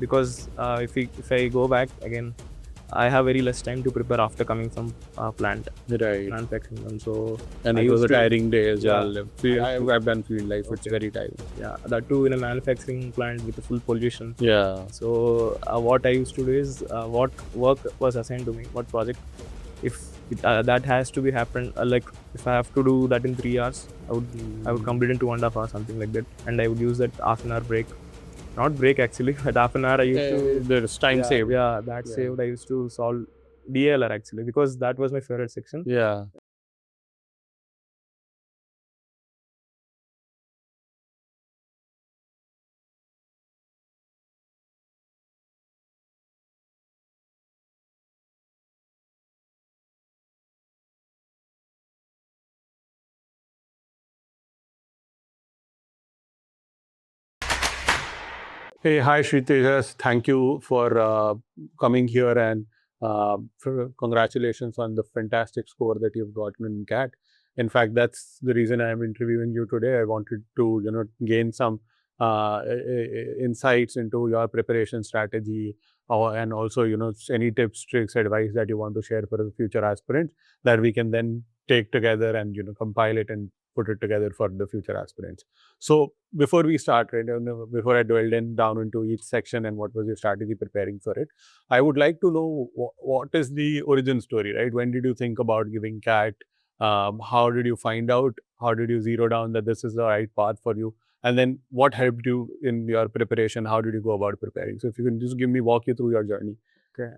Because if I go back again, I have very less time to prepare after coming from plant Right. manufacturing, and so And I it was used a to- tiring day as Yeah. well. I've done field life. It's very tiring. Yeah, that too in a manufacturing plant with the full pollution. Yeah. So what I used to do is what work was assigned to me, what project, if that has to be happened, like if I have to do that in 3 hours, I would complete in 2.5 hours, something like that, and I would use that half an hour break. Not break actually, but half an hour I used to. There's time saved. Yeah, that saved. I used to solve DILR actually because that was my favorite section. Yeah. Hey, hi Shritejas. Thank you for coming here and congratulations on the fantastic score that you've gotten in CAT. In fact, that's the reason I'm interviewing you today. I wanted to, gain some insights into your preparation strategy, and also, any tips, tricks, advice that you want to share for the future aspirants that we can then take together and compile it and put it together for the future aspirants. So before we start, right, before I dwelled down into each section and what was your strategy preparing for it, I would like to know what is the origin story, right? When did you think about giving CAT? How did you find out? How did you zero down that this is the right path for you? And then what helped you in your preparation? How did you go about preparing? So if you can just walk you through your journey. Okay.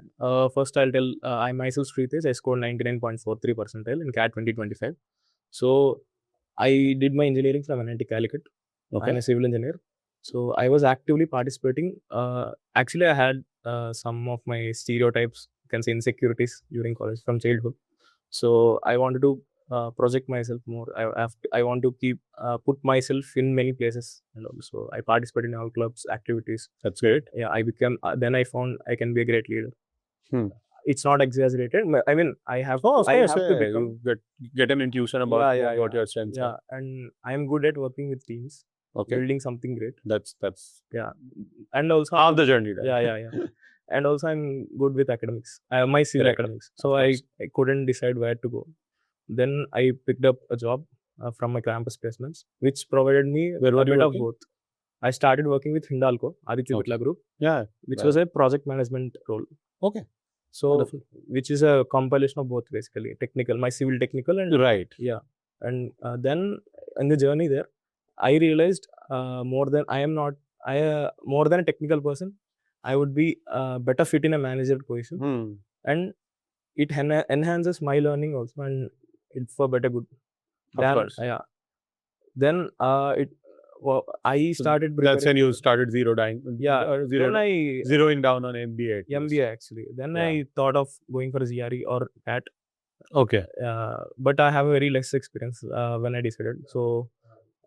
First I'll tell, I myself Shritesh, I scored 99.43 percentile in CAT 2025. So I did my engineering from NIT Calicut. Okay. I'm a civil engineer. So I was actively participating. Actually, I had some of my stereotypes, you can say insecurities during college from childhood. So I wanted to project myself more. I want to put myself in many places, and also I participate in all clubs, activities. That's great. Yeah, I became. Then I found I can be a great leader. Hmm. It's not exaggerated. I mean, I have. Of I course, have to become. you get an intuition about what your strengths Yeah, are. and I'm good at working with teams. Okay. Building something great. That's Yeah, and also half the journey. Right? Yeah. And also I'm good with academics. My civil Correct. academics. So I couldn't decide where to go. Then I picked up a job from my campus placements, which provided me a bit of both. I started working with Hindalco, Aditya Birla Group. Yeah. Which was a project management role. Okay. So, wonderful. Which is a compilation of both basically, technical, my civil technical and right. Yeah, and then in the journey there, I realized more than more than a technical person, I would be better fit in a manager position, and it enhances my learning also, and it for better good. Of course. Yeah. Then I started. That's when you started zeroing. Yeah. Zeroing down on MBA. MBA actually. Then I thought of going for a GRE or CAT. Okay. But I have a very less experience when I decided. So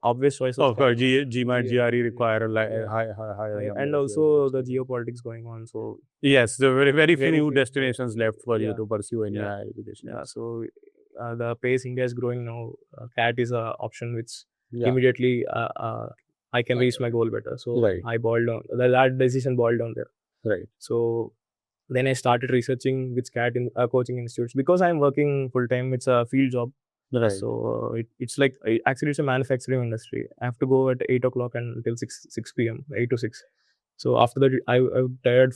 obvious choice. Of course, GMAT, GRE require a high. And also the geopolitics going on. So yes, there are very few destinations left for you to pursue in your higher education. Yeah. So the pace India is growing now. CAT is an option which immediately I can reach my goal better. So I boiled down. That decision boiled down there. Right. So then I started researching which CAT in coaching institutes, because I'm working full time. It's a field job. Right. So it's like, actually it's a manufacturing industry. I have to go at 8 o'clock until 6 p.m. 8 to 6. So after that, I'm tired.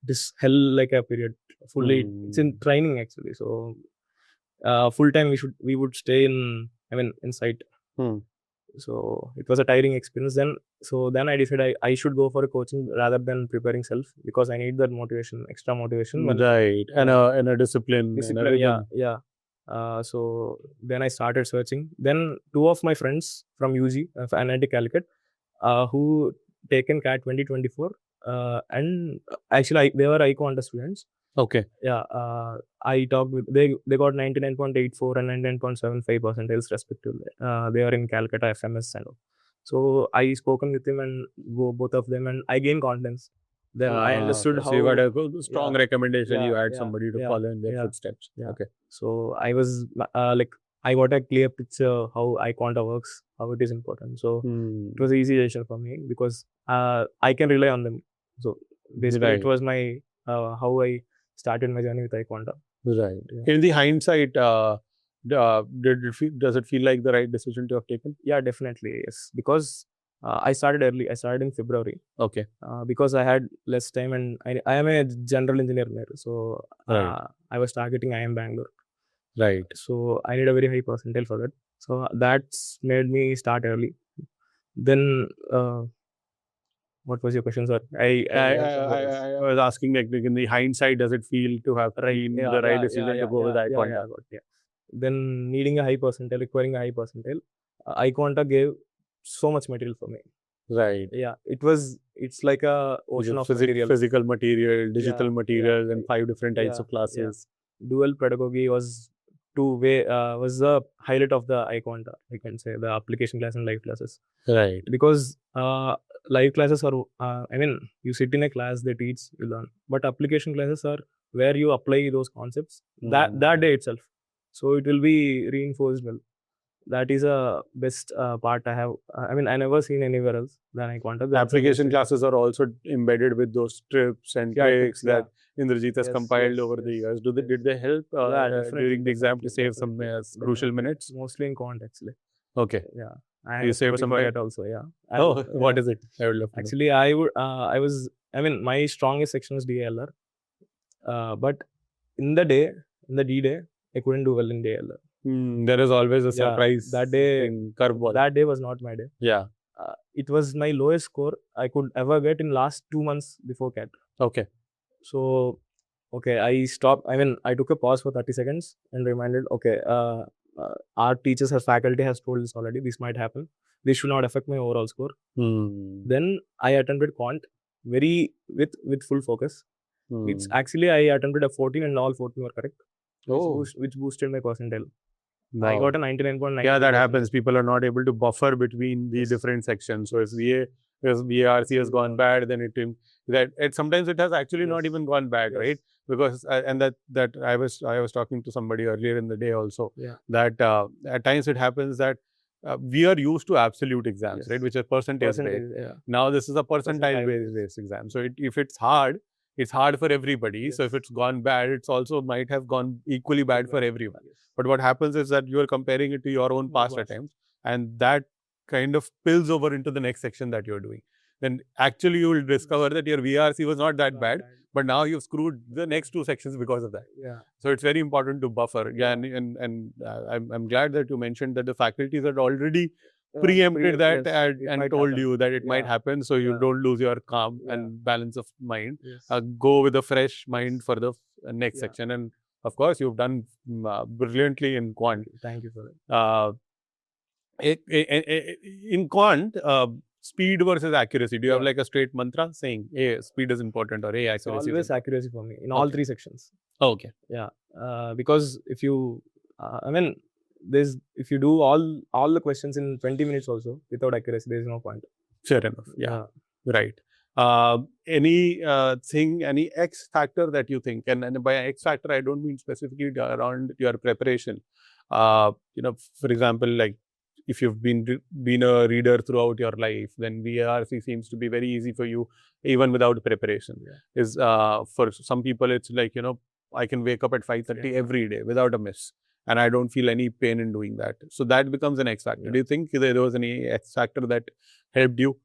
This hell like a period. Fully, it's in training actually. So full time we would stay in site. So it was a tiring experience. Then I decided I should go for a coaching rather than preparing self, because I need that motivation, extra motivation. Right, and a discipline. Yeah. So then I started searching. Then two of my friends from UG, NIT Calicut, who taken CAT 2024, and actually they were iQuanta students. Okay. Yeah. I talked with they got 99.84 and 99.75 percentiles respectively. They are in Calcutta FMS and all. So I spoken with him and both of them, and I gained confidence. Then I understood how. So you got a strong recommendation. You had somebody to follow in their footsteps. Yeah. Okay. So I was like I got a clear picture how iQuanta works, how it is important. So it was an easy decision for me because I can rely on them. So basically, it was my how I started my journey with iQuanta. Right. Yeah. In the hindsight, does it feel like the right decision to have taken? Yeah, definitely, yes. Because I started early. I started in February. Okay. Because I had less time and I am a general engineer there. So Right. I was targeting IIM Bangalore. Right. So I need a very high percentile for that. So that's made me start early. Then what was your question, sir? I was asking, like, in the hindsight, does it feel to have been the right decision to go with iQuanta? Then needing a high percentile, requiring a high percentile, iQuanta gave so much material for me. Right. Yeah, it's like a ocean of material. Physical material, digital materials, and 5 different types of classes. Dual pedagogy was was the highlight of the iQuanta. I can say the application class and live classes. Right. Because live classes are, I mean, you sit in a class, they teach, you learn. But application classes are where you apply those concepts that day itself. So it will be reinforced well. That is a best part I have. I mean, I never seen anywhere else than iQuanta. The application classes are also embedded with those tips and tricks that Indrajit has compiled over the years. Did they help during the exam to save some crucial minutes? Mostly in quant, actually. Okay. Yeah. I you saved some time also. Yeah. What is it? I would love to actually know. I mean, my strongest section was DILR. But in the D day, I couldn't do well in DILR. There is always a surprise that day in curveball. That day was not my day. Yeah. It was my lowest score I could ever get in last 2 months before CAT. Okay. So, okay, I stopped. I mean, I took a pause for 30 seconds and reminded, okay, our teachers, our faculty has told us already, this might happen. This should not affect my overall score. Then I attempted quant with full focus. It's actually, I attempted a 14 and all 14 were correct. Which boosted my percentile. Wow. I got a 99.9. Yeah, that happens. People are not able to buffer between the different sections. So if VRC has gone bad, then sometimes it has actually not even gone bad, right? Because and that I was talking to somebody earlier in the day also that at times it happens that we are used to absolute exams, right, which are percentage based. Now this is a percentile based exam. So if it's hard for everybody. So if it's gone bad, it's also might have gone equally bad for everyone. But what happens is that you are comparing it to your own past attempts, and that kind of spills over into the next section that you're doing. Then actually you will discover that your VRC was not that bad, but now you've screwed the next 2 sections because of that. Yeah. So it's very important to buffer. And I'm glad that you mentioned that the faculties had already preempted that and told you that it might happen, so you don't lose your calm and balance of mind. Go with a fresh mind for the next section. And of course, you've done brilliantly in quant. Thank you for that. In quant, speed versus accuracy. Do you have like a straight mantra saying, "Hey, speed is important," or "Hey, accuracy"? Always accuracy for me in all 3 sections. Okay. Yeah. Because if you, I mean, if you do all the questions in 20 minutes also without accuracy, there is no point. Fair enough. Yeah. Right. Any X factor that you think, and by X factor I don't mean specifically around your preparation. For example, like if you've been a reader throughout your life, then VRC seems to be very easy for you even without preparation. Is for some people it's like, I can wake up at 5:30 every day without a miss, and I don't feel any pain in doing that. So that becomes an X factor. Do you think there was any X factor that helped you,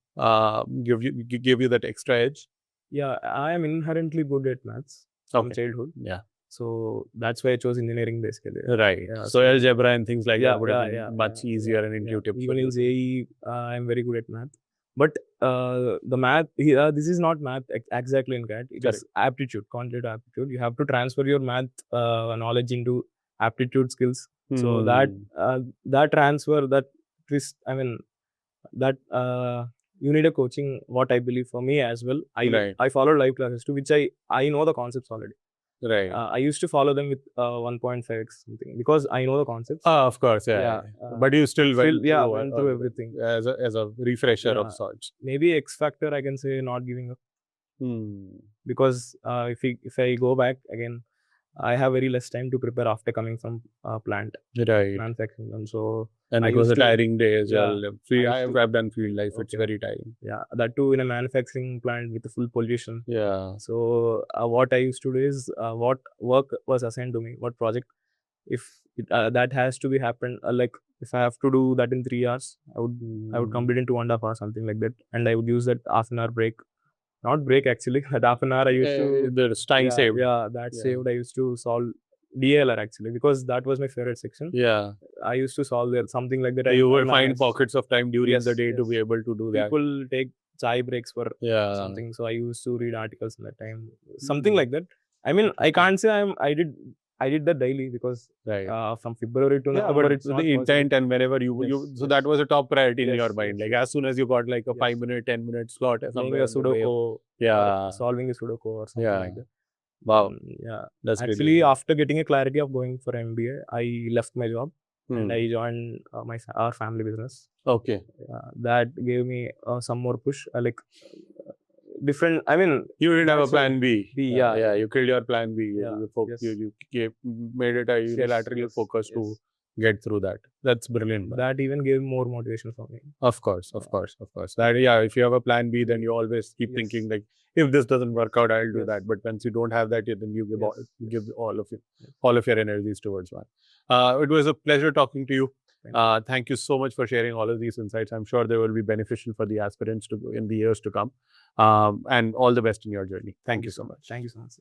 give you that extra edge? Yeah, I am inherently good at maths from childhood. Yeah. So that's why I chose engineering basically. Right. So algebra and things like that would have been much easier and intuitive. Even in JEE, I'm very good at math. But the math, this is not math exactly in CAT. It is aptitude, quantitative aptitude. You have to transfer your math knowledge into aptitude skills. So that transfer, that twist, I mean, that you need a coaching, what I believe for me as well. I follow live classes too, which I know the concepts already. Right. I used to follow them with 1.5x something because I know the concepts. Of course, but you still went through everything as a refresher of sorts. Maybe X factor, I can say not giving up. Because if I go back again, I have very less time to prepare after coming from plant Right. manufacturing them. So And I it was used a to- tiring day as yeah, well. I used to- I've done field life. It's Okay. very tiring. yeah, that too in a manufacturing plant with the full pollution. Yeah. So what I used to do is what work was assigned to me, what project, if that has to be happened, like if I have to do that in 3 hours, I would complete in 2.5 hours, something like that, and I would use that half an hour break. Not break actually. That half an hour I used to. There's time yeah, saved. Yeah, that Yeah. saved. I used to solve DILR actually because that was my favorite section. Yeah. I used to solve there something like that. So I- you I will find managed. pockets of time during Yes, the day to yes. be able to do that. People take chai breaks for Yeah. something, so I used to read articles in that time, something like that. I mean, I can't say I did that daily because Right. from February to Yeah, November but it's not the intent possible. and whenever you Yes, so yes. that was a top priority in Yes, your mind. yes, Like yes. as soon as you got like a Yes. 5-minute, 10-minute slot Playing somewhere a in the way of- Sudoku, Yeah. solving a Sudoku or something Yeah. like that. Wow. Yeah. That's Actually, really good. after getting a clarity of going for MBA, I left my job and Hmm. I joined our family business. Okay. That gave me some more push. Different. I mean, You didn't have a that's plan B. Yeah. Yeah. You killed your plan B. Yeah, yes. You made it a unilateral yes, focus to yes. get through that. That's brilliant. Man. That even gave more motivation for me. Of course. That if you have a plan B, then you always keep Yes. thinking like, if this doesn't work out, I'll do Yes. that. But once you don't have that, then you give Yes, give all of your energies towards one. It was a pleasure talking to you. Thank you so much for sharing all of these insights. I'm sure they will be beneficial for the aspirants in the years to come. And all the best in your journey. Thank you so much. Thank you so much.